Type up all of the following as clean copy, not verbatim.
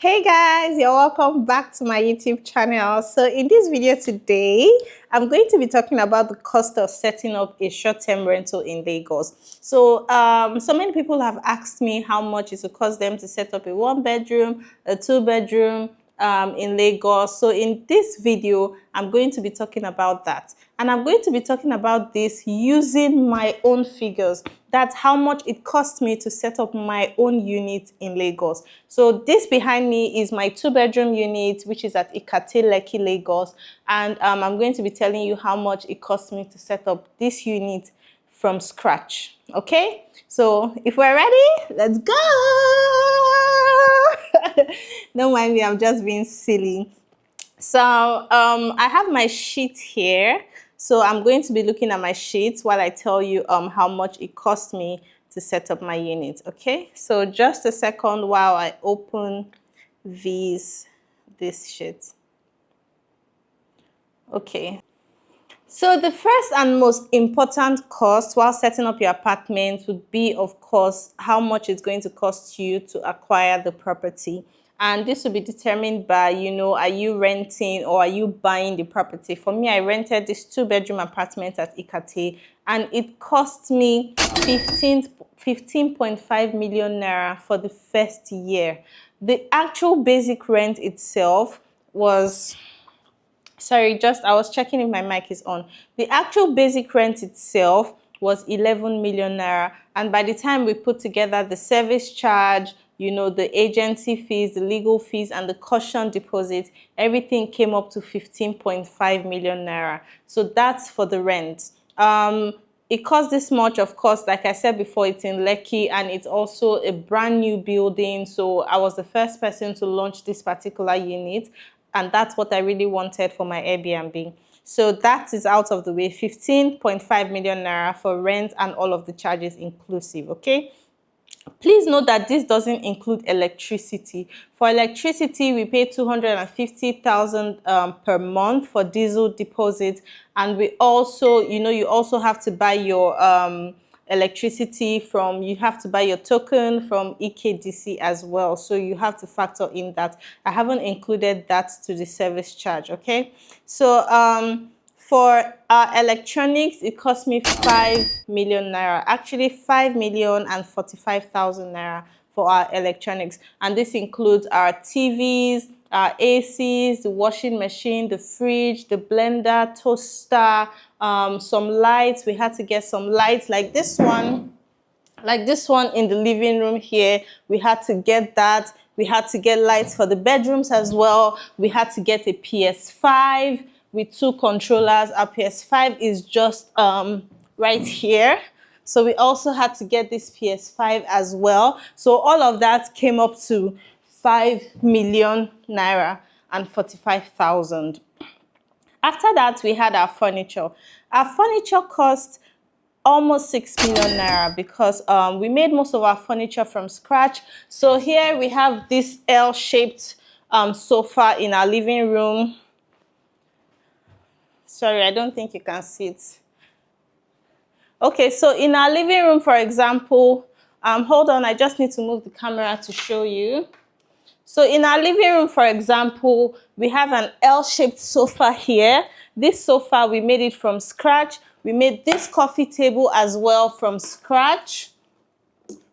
Hey guys, you're welcome back to my YouTube channel. So in this video today, I'm going to be talking about the cost of setting up a short-term rental in Lagos. So many people have asked me how much it will cost them to set up a one-bedroom, a two-bedroom in Lagos. So in this video, I'm going to be talking about that. And I'm going to be talking about this using my own figures. That's how much it cost me to set up my own unit in Lagos. So this behind me is my two-bedroom unit, which is at Ikate, Lekki, Lagos. And I'm going to be telling you how much it cost me to set up this unit from scratch. Okay? So if we're ready, let's go! Don't mind me, I'm just being silly. So I have my sheet here. So I'm going to be looking at my sheet while I tell you how much it cost me to set up my unit. Okay, so just a second while I open this sheet. Okay. So the first and most important cost while setting up your apartment would be, of course, how much it's going to cost you to acquire the property. And this will be determined by, are you renting or are you buying the property? For me, I rented this two-bedroom apartment at Ikate, and it cost me 15.5 million naira for the first year. The actual basic rent itself was... Sorry, I was checking if my mic is on. The actual basic rent itself was 11 million naira. And by the time we put together the service charge, the agency fees, the legal fees, and the caution deposit, everything came up to 15.5 million naira. So that's for the rent. It costs this much, of course. Like I said before, it's in Lekki and it's also a brand new building. So I was the first person to launch this particular unit. And that's what I really wanted for my Airbnb. So that is out of the way, 15.5 million naira for rent and all of the charges inclusive, okay? Please note that this doesn't include electricity. For electricity, we pay 250,000 per month for diesel deposit. And we also, you also have to buy your electricity from, you have to buy your token from EKDC as well. So you have to factor in that. I haven't included that to the service charge, okay? So for electronics, it cost me 5 million naira. Actually, 5,045,000 naira for our electronics. And this includes our TVs, our ACs, the washing machine, the fridge, the blender, toaster, some lights. We had to get some lights like this one. Like this one in the living room here, we had to get that. We had to get lights for the bedrooms as well. We had to get a PS5 with 2 controllers. Our PS5 is just right here. So we also had to get this PS5 as well. So all of that came up to 5 million naira and 45,000. After that, we had our furniture. Our furniture cost almost 6 million naira because we made most of our furniture from scratch. So here we have this L-shaped sofa in our living room. Sorry, I don't think you can see it. Okay, so in our living room, for example, hold on, I just need to move the camera to show you. So in our living room, for example, we have an L-shaped sofa here. This sofa, we made it from scratch. We made this coffee table as well from scratch.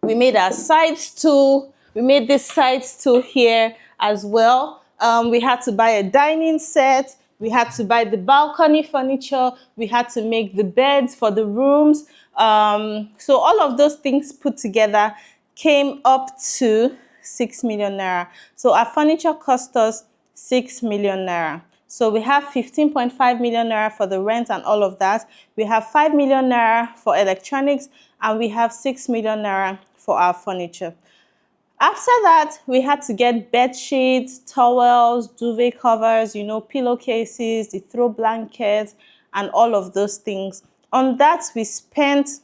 We made our side stool. We made this side stool here as well. We had to buy a dining set. We had to buy the balcony furniture. We had to make the beds for the rooms. So all of those things put together came up to 6 million naira. So our furniture cost us 6 million naira. So we have 15.5 million naira for the rent and all of that. We have 5 million naira for electronics, and we have 6 million naira for our furniture. After that, we had to get bed sheets, towels, duvet covers, pillowcases, the throw blankets, and all of those things. On that, we spent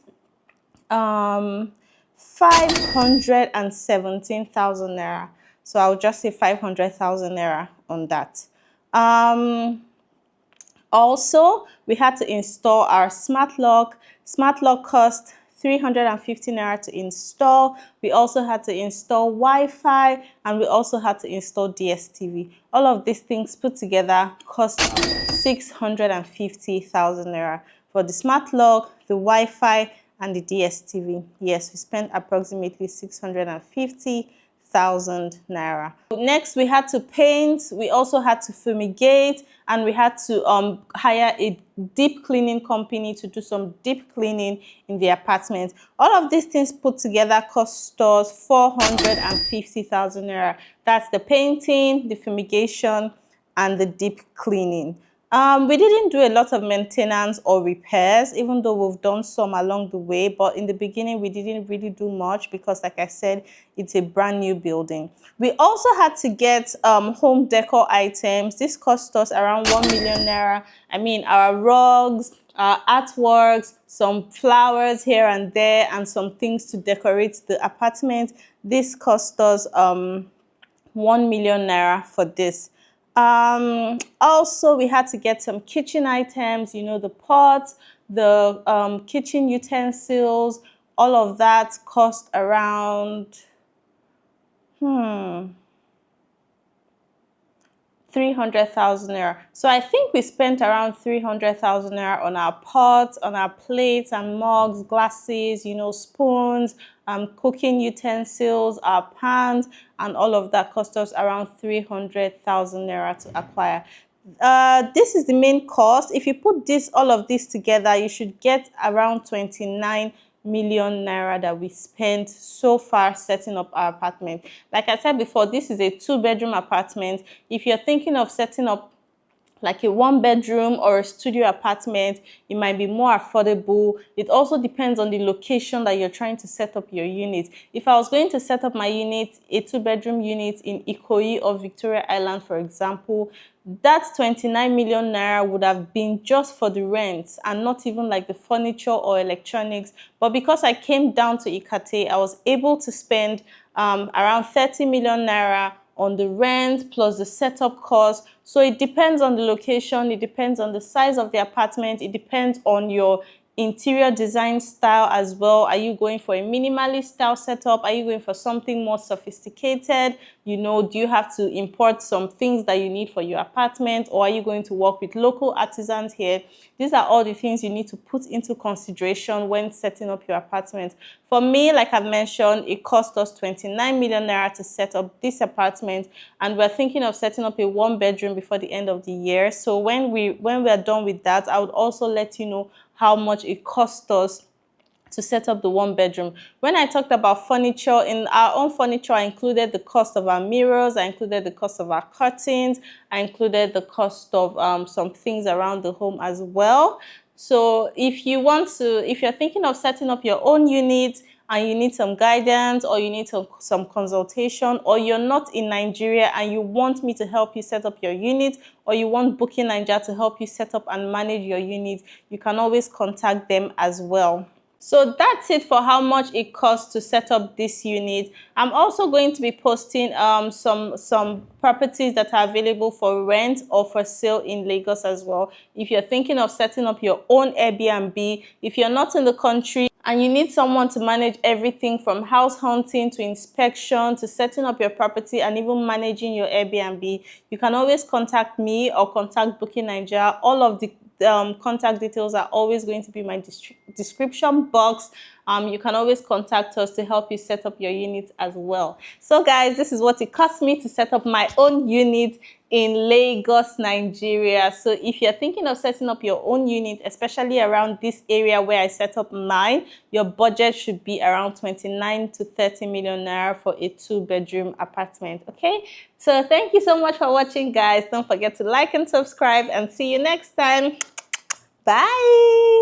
517,000 naira. So I'll just say 500,000 naira on that. Also, we had to install our smart lock. Smart lock cost 350 naira to install. We also had to install Wi-Fi, and we also had to install DSTV. All of these things put together cost 650,000 naira for the smart lock, the Wi-Fi, and the DSTV. Yes, we spent approximately 650,000 naira. Next, we had to paint, we also had to fumigate, and we had to hire a deep cleaning company to do some deep cleaning in the apartment. All of these things put together cost us 450,000 naira. That's the painting, the fumigation, and the deep cleaning. We didn't do a lot of maintenance or repairs, even though we've done some along the way. But in the beginning, we didn't really do much because, like I said, it's a brand new building. We also had to get home decor items. This cost us around 1 million naira. I mean, our rugs, our artworks, some flowers here and there, and some things to decorate the apartment. This cost us 1 million naira for this. Also, we had to get some kitchen items, you know, the pots, the kitchen utensils. All of that cost around 300,000 naira. So I think we spent around 300,000 naira on our pots, on our plates and mugs, glasses, you know, spoons, cooking utensils, our pans, and all of that cost us around 300,000 naira to acquire. This is the main cost. If you put all of this together, you should get around 29 million naira that we spent so far setting up our apartment. Like I said before, this is a 2-bedroom apartment. If you're thinking of setting up like a 1-bedroom or a studio apartment, it might be more affordable. It also depends on the location that you're trying to set up your unit. If I was going to set up my unit, a 2-bedroom unit in Ikoyi or Victoria Island, for example, that 29 million naira would have been just for the rent and not even like the furniture or electronics. But because I came down to Ikate, I was able to spend around 30 million naira on the rent plus the setup cost. So it depends on the location, it depends on the size of the apartment, it depends on your interior design style as well. Are you going for a minimalist style setup? Are you going for something more sophisticated? You know, do you have to import some things that you need for your apartment, or are you going to work with local artisans here? These are all the things you need to put into consideration when setting up your apartment. For me, like I've mentioned, it cost us 29 million naira to set up this apartment, and we're thinking of setting up a 1-bedroom before the end of the year. So when we're done with that, I would also let you know how much it cost us to set up the 1-bedroom. When I talked about furniture, in our own furniture, I included the cost of our mirrors, I included the cost of our curtains, I included the cost of some things around the home as well. So if you're thinking of setting up your own unit and you need some guidance, or you need some consultation, or you're not in Nigeria and you want me to help you set up your unit, or you want Booking Naija to help you set up and manage your unit, you can always contact them as well. So that's it for how much it costs to set up this unit. I'm also going to be posting some properties that are available for rent or for sale in Lagos as well. If you're thinking of setting up your own Airbnb, if you're not in the country and you need someone to manage everything from house hunting to inspection to setting up your property and even managing your Airbnb, you can always contact me or contact Booking Naija. All of the contact details are always going to be in my description box. You can always contact us to help you set up your unit as well. So guys, this is what it cost me to set up my own unit in Lagos, Nigeria. So if you're thinking of setting up your own unit, especially around this area where I set up mine, your budget should be around 29 to 30 million naira for a 2-bedroom apartment. Okay, so thank you so much for watching, guys. Don't forget to like and subscribe, and see you next time. Bye.